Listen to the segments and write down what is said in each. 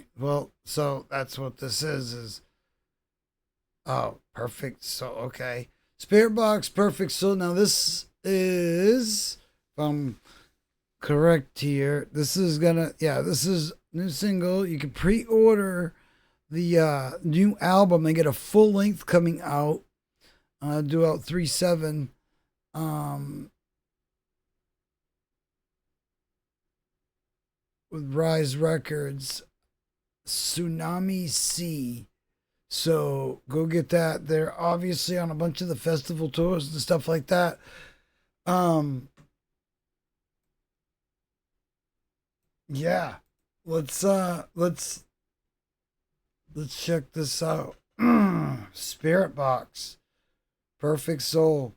right. Well, so that's what this is oh, perfect. So okay. Spiritbox, perfect. So now this is if I'm correct here. This is gonna this is new single. You can pre-order the new album. They get a full length coming out. Due out 3/7. Um with Rise Records. Tsunami Sea. So go get that. They're obviously on a bunch of the festival tours and stuff like that. Um, yeah. Let's check this out. Spiritbox, Perfect Soul.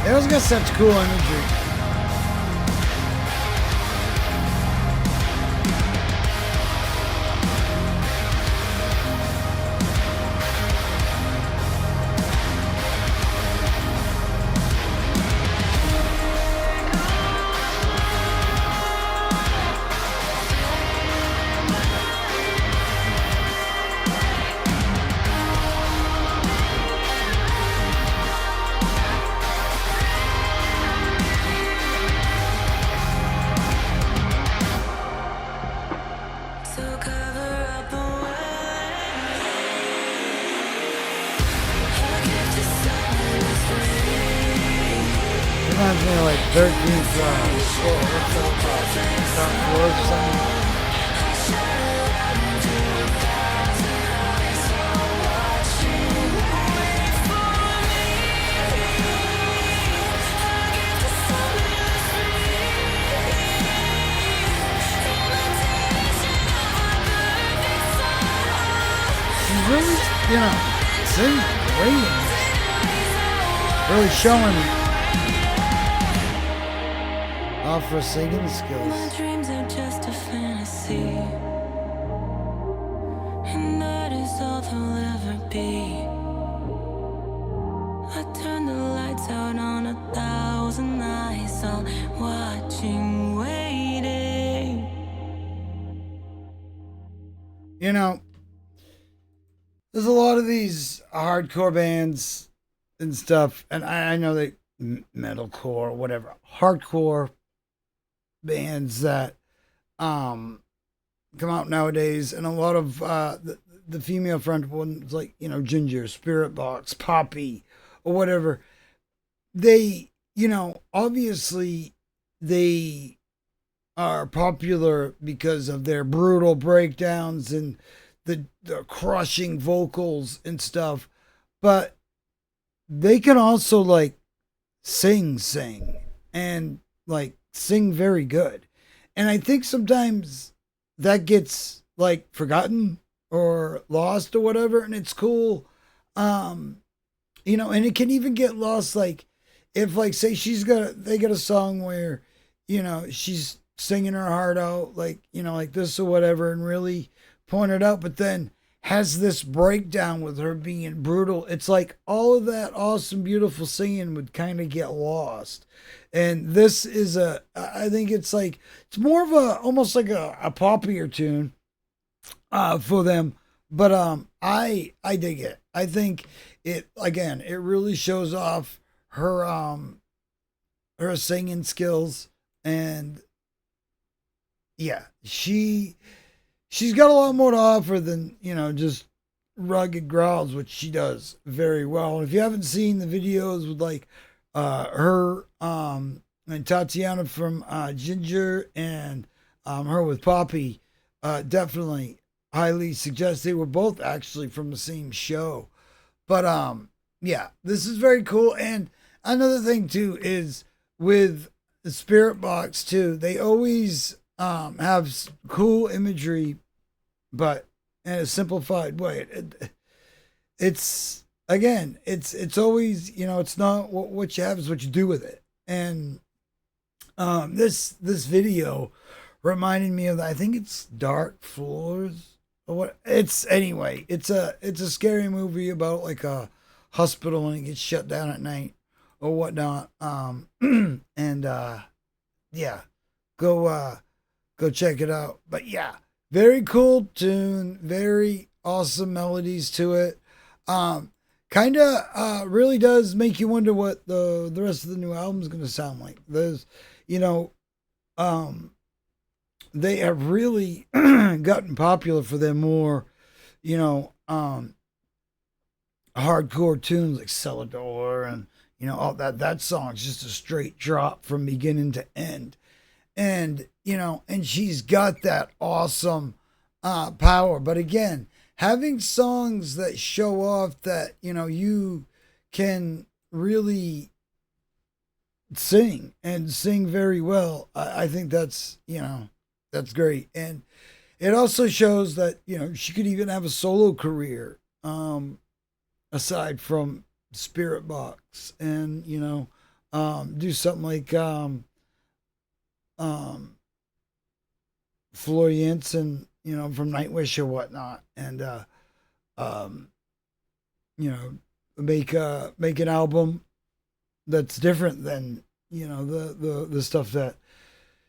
It was got such cool energy. Reminds me of like 13th floor. What's that about? Floor or something? She's really, singing, waiting. Really showing off her singing skills. My dreams are just a fantasy, and that is all they'll ever be. I turn the lights out on 1,000 eyes, all watching, waiting. There's a lot of these hardcore bands and stuff, and I know they metalcore, whatever, hardcore bands that um come out nowadays, and a lot of the female front ones, like Ginger, Spiritbox, Poppy, or whatever. They, obviously they are popular because of their brutal breakdowns and the crushing vocals and stuff, but they can also like sing and like sing very good. And I think sometimes that gets like forgotten or lost or whatever, and it's cool. Um, and it can even get lost like if like say they got a song where, she's singing her heart out like, like this or whatever and really point it out, but then has this breakdown with her being brutal. It's like all of that awesome, beautiful singing would kind of get lost. And this is I think it's like, it's more of almost like a poppier tune for them. But I dig it. I think it really shows off her singing skills. And yeah, she's got a lot more to offer than, just rugged growls, which she does very well. And if you haven't seen the videos with like her and Tatiana from Ginger and her with Poppy, definitely highly suggest. They were both actually from the same show. But yeah, this is very cool. And another thing too is with the Spiritbox too, they always have cool imagery, but in a simplified way. It's again, it's always, it's not what you have, is what you do with it. And this video reminded me of, I think it's Dark Floors or what. It's anyway. It's a scary movie about like a hospital and it gets shut down at night or whatnot. And yeah, go check it out. But yeah, very cool tune, very awesome melodies to it. Kind of really does make you wonder what the rest of the new album is going to sound like. There's, they have really gotten popular for their more, hardcore tunes like Celador and, all that. That song's just a straight drop from beginning to end. And, and she's got that awesome power. But again, having songs that show off that, you can really sing and sing very well, I think that's, that's great. And it also shows that, she could even have a solo career aside from Spiritbox and, do something like Floriance and, from Nightwish or whatnot. And, make an album that's different than, the stuff that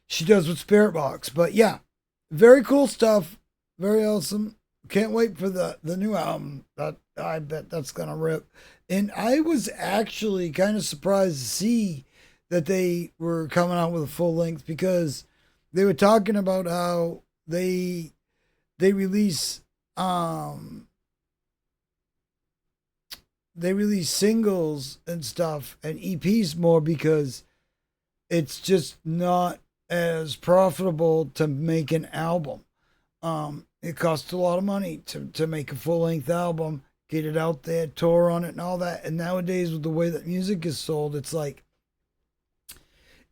she does with Spiritbox. But yeah, very cool stuff. Very awesome. Can't wait for the new album. That I bet that's gonna rip. And I was actually kind of surprised to see that they were coming out with a full length, because they were talking about how they release singles and stuff and EPs more because it's just not as profitable to make an album. It costs a lot of money to make a full length album, get it out there, tour on it, and all that. And nowadays, with the way that music is sold, it's like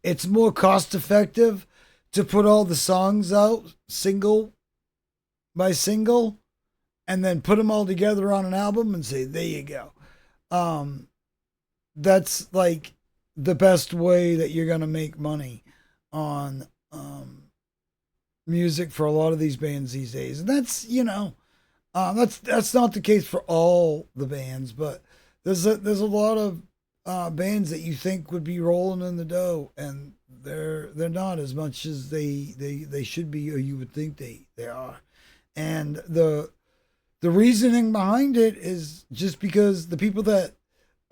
it's more cost effective to put all the songs out single by single and then put them all together on an album and say, there you go. That's like the best way that you're going to make money on music for a lot of these bands these days. And that's, that's not the case for all the bands, but there's a lot of bands that you think would be rolling in the dough, and they're not as much as they should be, or you would think they are. And the reasoning behind it is just because the people that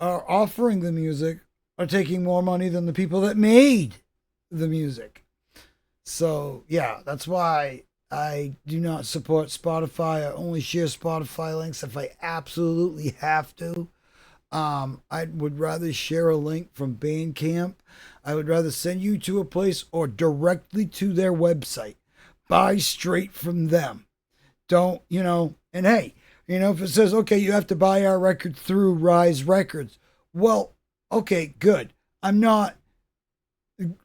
are offering the music are taking more money than the people that made the music. So yeah, that's why I do not support Spotify. I only share Spotify links if I absolutely have to. I would rather share a link from Bandcamp. I would rather send you to a place or directly to their website. Buy straight from them. Don't, and hey, if it says, okay, you have to buy our record through Rise Records, well, okay, good. I'm not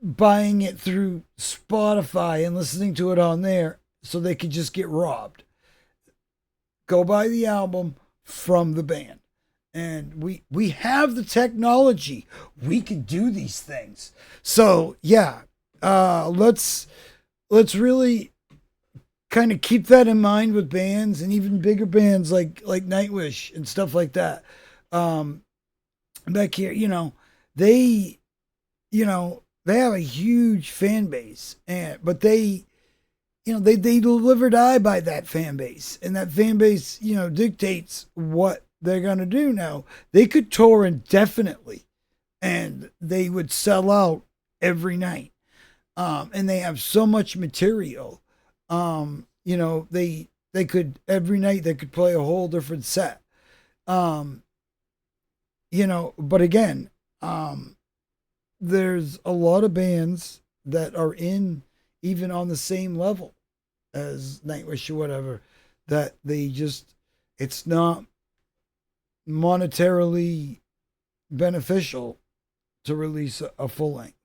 buying it through Spotify and listening to it on there so they could just get robbed. Go buy the album from the band. And we have the technology. We can do these things. So yeah, let's really kind of keep that in mind with bands and even bigger bands like Nightwish and stuff like that. Back here, they they have a huge fan base, but they they live or die by that fan base, and that fan base dictates what they're gonna do. Now they could tour indefinitely, and they would sell out every night, and they have so much material. They could every night they could play a whole different set. But again, there's a lot of bands that are in even on the same level as Nightwish or whatever, that it's not monetarily beneficial to release a full length.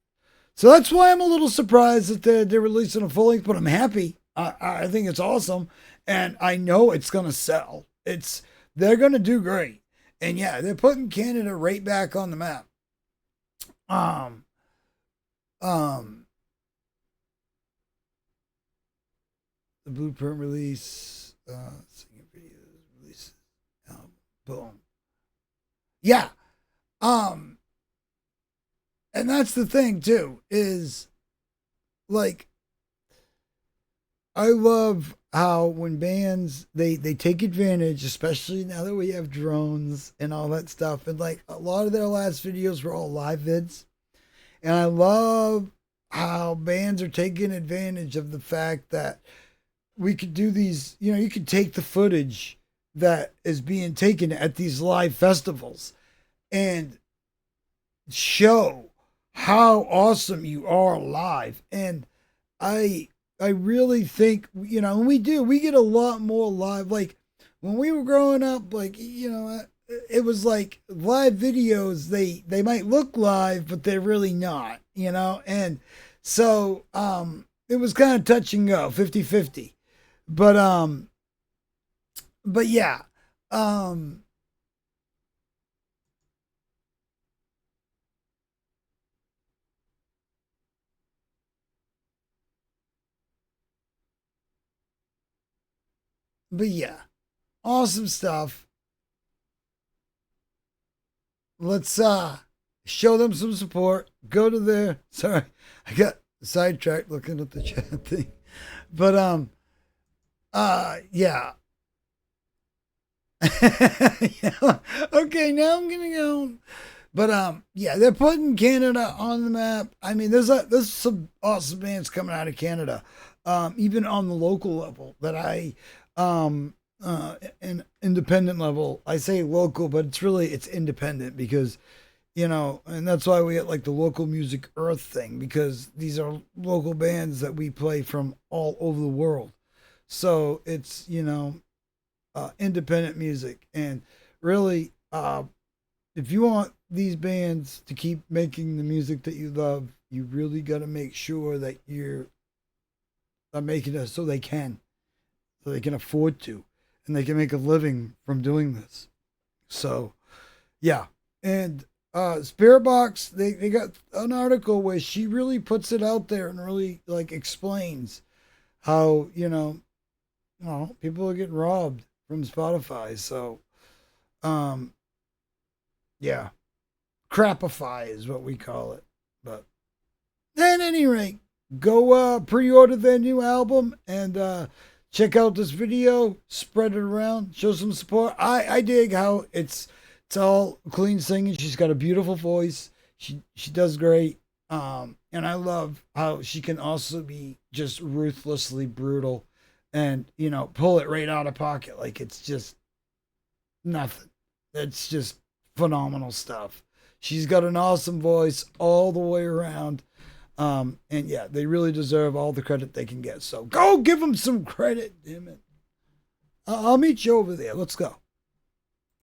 So that's why I'm a little surprised that they're releasing a full length, but I'm happy. I think it's awesome, and I know it's gonna sell. They're gonna do great, and yeah, they're putting Canada right back on the map. Um, the Blueprint release, singing videos, release, boom, yeah, and that's the thing too, is like, I love how when bands they take advantage, especially now that we have drones and all that stuff, and like a lot of their last videos were all live vids, and I love how bands are taking advantage of the fact that we could do these. You could take the footage that is being taken at these live festivals and show how awesome you are live. And I really think, and we get a lot more live. Like when we were growing up, like, it was like live videos, they might look live, but they're really not, and so, it was kind of touch and go, 50-50, but yeah, but yeah, awesome stuff. Let's show them some support. Go to their sorry, I got sidetracked looking at the chat thing. But yeah. Yeah. Okay, now I'm gonna go. But yeah, they're putting Canada on the map. I mean, there's some awesome bands coming out of Canada. Even on the local level that an independent level. I say local, but it's independent because, and that's why we get like the local music earth thing, because these are local bands that we play from all over the world. So it's, independent music. And really, if you want these bands to keep making the music that you love, you really got to make sure that you're making it so they can afford to, and they can make a living from doing this. So, yeah. And Spiritbox, they got an article where she really puts it out there and really like explains how, people are getting robbed from Spotify. So, yeah, crapify is what we call it. But at any rate, go pre-order their new album and check out this video, spread it around, show some support. I dig how it's all clean singing. She's got a beautiful voice. She does great. And I love how she can also be just ruthlessly brutal and, you know, pull it right out of pocket. Like it's just nothing. It's just phenomenal stuff. She's got an awesome voice all the way around. And yeah, they really deserve all the credit they can get. So go give them some credit, damn it. I'll meet you over there. Let's go.